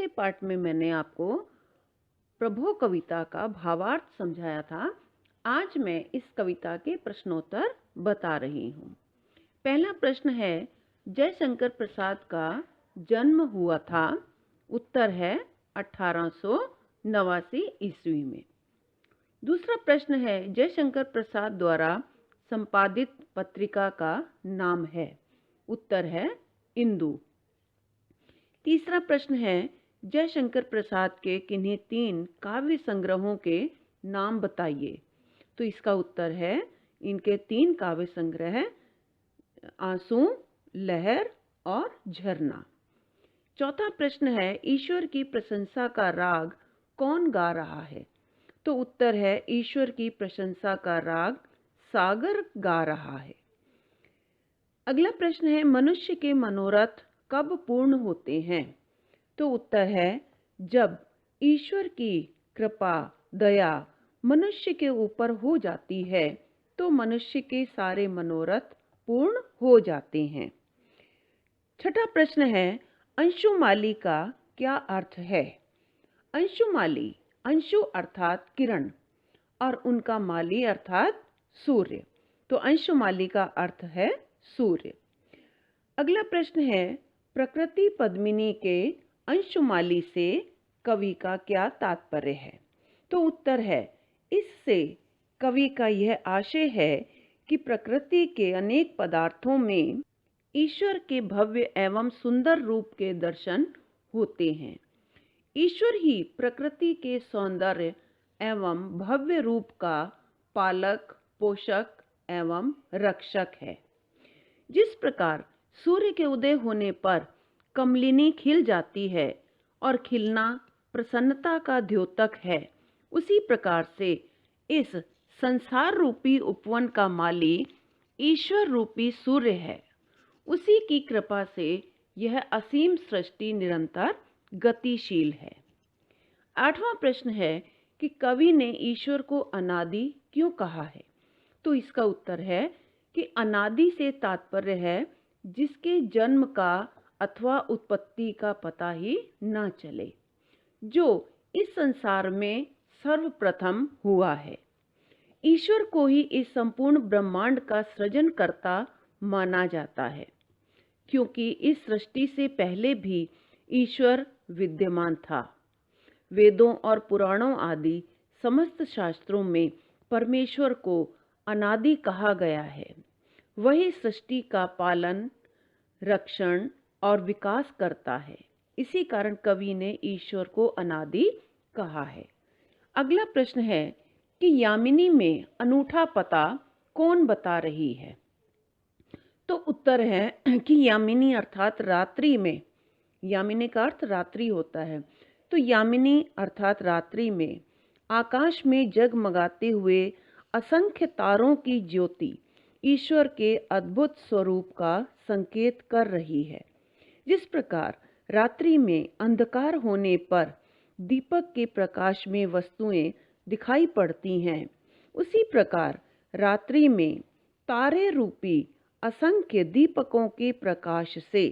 पिछले पार्ट में मैंने आपको प्रभो कविता का भावार्थ समझाया था। आज मैं इस कविता के प्रश्नोत्तर बता रही हूँ। पहला प्रश्न है, जयशंकर प्रसाद का जन्म हुआ था। उत्तर है 1889 ईस्वी में। दूसरा प्रश्न है, जयशंकर प्रसाद द्वारा संपादित पत्रिका का नाम है। उत्तर है इंदु। तीसरा प्रश्न है, जयशंकर प्रसाद के किन्हीं 3 काव्य संग्रहों के नाम बताइए। तो इसका उत्तर है इनके 3 काव्य संग्रह आंसू, लहर और झरना। चौथा प्रश्न है, ईश्वर की प्रशंसा का राग कौन गा रहा है। तो उत्तर है ईश्वर की प्रशंसा का राग सागर गा रहा है। अगला प्रश्न है, मनुष्य के मनोरथ कब पूर्ण होते हैं। तो उत्तर है जब ईश्वर की कृपा दया मनुष्य के ऊपर हो जाती है तो मनुष्य के सारे मनोरथ पूर्ण हो जाते हैं। छठा प्रश्न है, अंशुमाली का क्या अर्थ है। अंशुमाली, अंशु अर्थात किरण और उनका माली अर्थात सूर्य। तो अंशुमाली का अर्थ है सूर्य। अगला प्रश्न है, प्रकृति पद्मिनी के अंशुमाली से कवि का क्या तात्पर्य है। तो उत्तर है, इससे कवि का यह आशय है कि प्रकृति के अनेक पदार्थों में ईश्वर के भव्य एवं सुंदर रूप के दर्शन होते हैं। ईश्वर ही प्रकृति के सौंदर्य एवं भव्य रूप का पालक, पोषक एवं रक्षक है। जिस प्रकार सूर्य के उदय होने पर कमलिनी खिल जाती है और खिलना प्रसन्नता का द्योतक है, उसी प्रकार से इस संसार रूपी उपवन का माली ईश्वर रूपी सूर्य है। उसी की कृपा से यह असीम सृष्टि निरंतर गतिशील है। आठवां प्रश्न है कि कवि ने ईश्वर को अनादि क्यों कहा है। तो इसका उत्तर है कि अनादि से तात्पर्य है जिसके जन्म का अथवा उत्पत्ति का पता ही न चले, जो इस संसार में सर्वप्रथम हुआ है। ईश्वर को ही इस संपूर्ण ब्रह्मांड का सृजनकर्ता माना जाता है, क्योंकि इस सृष्टि से पहले भी ईश्वर विद्यमान था। वेदों और पुराणों आदि समस्त शास्त्रों में परमेश्वर को अनादि कहा गया है। वही सृष्टि का पालन, रक्षण और विकास करता है। इसी कारण कवि ने ईश्वर को अनादि कहा है। अगला प्रश्न है कि यामिनी में अनूठा पता कौन बता रही है। तो उत्तर है कि यामिनी अर्थात रात्रि में, यामिनी का अर्थ रात्रि होता है, तो यामिनी अर्थात रात्रि में आकाश में जगमगाते हुए असंख्य तारों की ज्योति ईश्वर के अद्भुत स्वरूप का संकेत कर रही है। जिस प्रकार रात्रि में अंधकार होने पर दीपक के प्रकाश में वस्तुएं दिखाई पड़ती हैं, उसी प्रकार रात्रि में तारे रूपी असंख्य दीपकों के प्रकाश से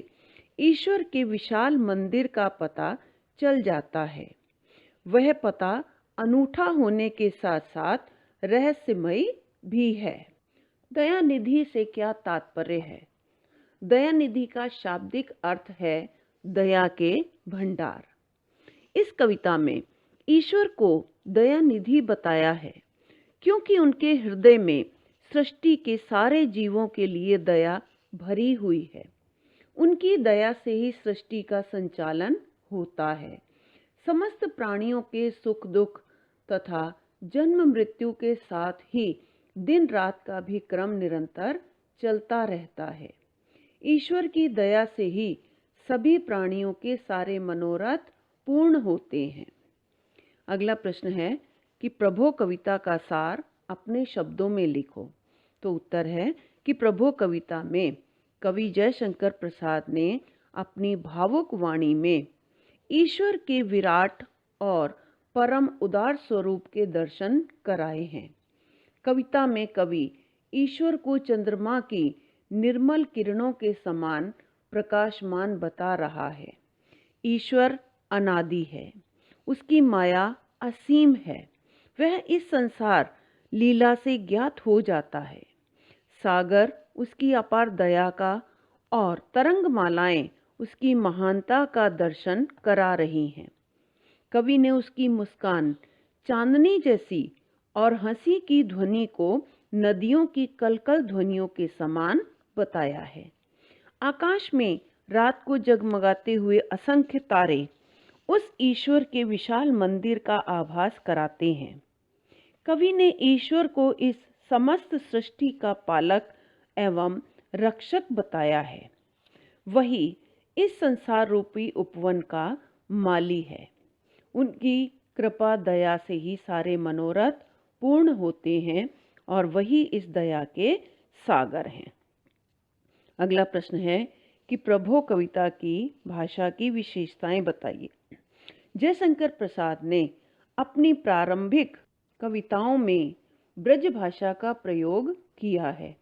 ईश्वर के विशाल मंदिर का पता चल जाता है। वह पता अनूठा होने के साथ साथ रहस्यमयी भी है। दयानिधि से क्या तात्पर्य है। दयानिधि का शाब्दिक अर्थ है दया के भंडार। इस कविता में ईश्वर को दयानिधि बताया है, क्योंकि उनके हृदय में सृष्टि के सारे जीवों के लिए दया भरी हुई है। उनकी दया से ही सृष्टि का संचालन होता है। समस्त प्राणियों के सुख दुख तथा जन्म मृत्यु के साथ ही दिन रात का भी क्रम निरंतर चलता रहता है। ईश्वर की दया से ही सभी प्राणियों के सारे मनोरथ पूर्ण होते हैं। अगला प्रश्न है कि प्रभो कविता का सार अपने शब्दों में लिखो। तो उत्तर है कि प्रभो कविता में कवि जयशंकर प्रसाद ने अपनी भावुक वाणी में ईश्वर के विराट और परम उदार स्वरूप के दर्शन कराए हैं। कविता में कवि ईश्वर को चंद्रमा की निर्मल किरणों के समान प्रकाशमान बता रहा है। ईश्वर अनादि है, उसकी माया असीम है। वह इस संसार लीला से ज्ञात हो जाता है। सागर उसकी अपार दया का और तरंगमालाएं उसकी महानता का दर्शन करा रही हैं। कवि ने उसकी मुस्कान चांदनी जैसी और हंसी की ध्वनि को नदियों की कलकल ध्वनियों के समान बताया है। आकाश में रात को जगमगाते हुए असंख्य तारे उस ईश्वर के विशाल मंदिर का आभास कराते हैं। कवि ने ईश्वर को इस समस्त सृष्टि का पालक एवं रक्षक बताया है। वही इस संसार रूपी उपवन का माली है। उनकी कृपा दया से ही सारे मनोरथ पूर्ण होते हैं और वही इस दया के सागर हैं। अगला प्रश्न है कि प्रभो कविता की भाषा की विशेषताएं बताइए। जयशंकर प्रसाद ने अपनी प्रारंभिक कविताओं में ब्रज भाषा का प्रयोग किया है।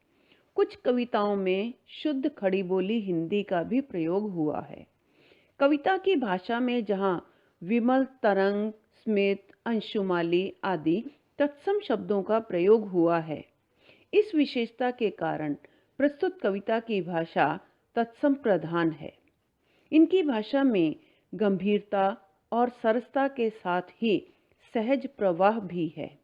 कुछ कविताओं में शुद्ध खड़ी बोली हिंदी का भी प्रयोग हुआ है। कविता की भाषा में जहाँ विमल, तरंग, स्मित, अंशुमाली आदि तत्सम शब्दों का प्रयोग हुआ है। इस विशेषता के कारण प्रस्तुत कविता की भाषा तत्सम प्रधान है। इनकी भाषा में गंभीरता और सरसता के साथ ही सहज प्रवाह भी है।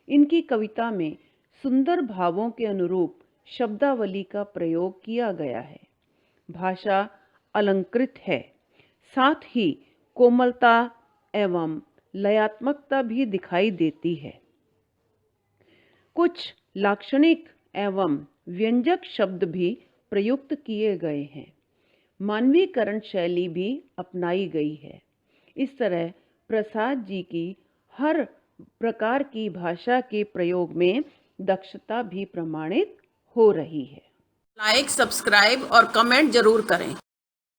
इनकी कविता में सुंदर भावों के अनुरूप शब्दावली का प्रयोग किया गया है। भाषा अलंकृत है, साथ ही कोमलता एवं लयात्मकता भी दिखाई देती है। कुछ लाक्षणिक एवं व्यंजक शब्द भी प्रयुक्त किए गए हैं। मानवीकरण शैली भी अपनाई गई है। इस तरह प्रसाद जी की हर प्रकार की भाषा के प्रयोग में दक्षता भी प्रमाणित हो रही है। लाइक, सब्सक्राइब और कमेंट जरूर करें।